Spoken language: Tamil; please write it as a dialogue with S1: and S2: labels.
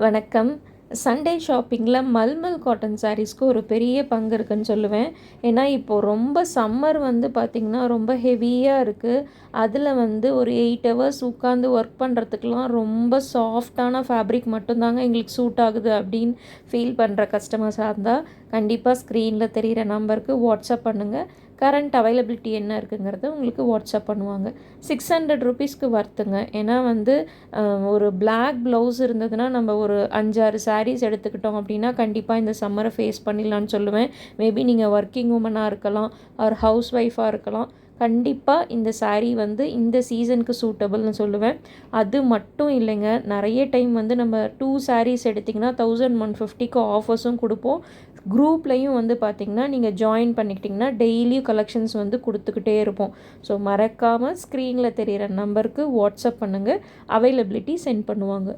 S1: வணக்கம். சண்டே ஷாப்பிங்கில மல்மல் காட்டன் சாரீஸ்க்கு ஒரு பெரிய பங்கு இருக்குன்னு சொல்லுவேன். ஏன்னா, இப்போது ரொம்ப சம்மர் பார்த்திங்கன்னா, ரொம்ப ஹெவியாக இருக்குது. அதில் ஒரு 8 ஹவர்ஸ் உட்காந்து ஒர்க் பண்ணுறதுக்கெலாம் ரொம்ப சாஃப்டான ஃபேப்ரிக் மட்டும்தாங்க எங்களுக்கு சூட் ஆகுது அப்படின்னு ஃபீல் பண்ணுற கஸ்டமர்ஸாக இருந்தால், கண்டிப்பாக ஸ்க்ரீனில் தெரிகிற நம்பருக்கு வாட்ஸ்அப் பண்ணுங்கள். கரண்ட் அவைலபிலிட்டி என்ன இருக்குங்கிறத உங்களுக்கு வாட்ஸ்அப் பண்ணுவாங்க. 600 ருபீஸ்க்கு வர்த்துங்க. ஏன்னா ஒரு பிளாக் ப்ளவுஸ் இருந்ததுன்னா நம்ம ஒரு 5, 6 சாரீஸ் எடுத்துக்கிட்டோம் அப்படின்னா கண்டிப்பாக இந்த சம்மரை ஃபேஸ் பண்ணிடலான்னு சொல்லுவேன். மேபி நீங்கள் ஒர்க்கிங் உமனாக இருக்கலாம், ஆர் ஹவுஸ் ஒய்ஃபாக இருக்கலாம். கண்டிப்பாக இந்த சாரீ இந்த சீசனுக்கு சூட்டபிள்னு சொல்லுவேன். அது மட்டும் இல்லைங்க, நிறைய டைம் நம்ம 2 சாரீஸ் எடுத்திங்கன்னா 1150க்கு ஆஃபர்ஸும் கொடுப்போம். குரூப்லேயும் பார்த்திங்கன்னா நீங்கள் ஜாயின் பண்ணிக்கிட்டிங்கன்னா டெய்லியும் கலெக்ஷன்ஸ் கொடுத்துக்கிட்டே இருப்போம். ஸோ மறக்காமல் ஸ்க்ரீனில் தெரிகிற நம்பருக்கு வாட்ஸ்அப் பண்ணுங்கள். அவைலபிலிட்டி சென்ட் பண்ணுவாங்க.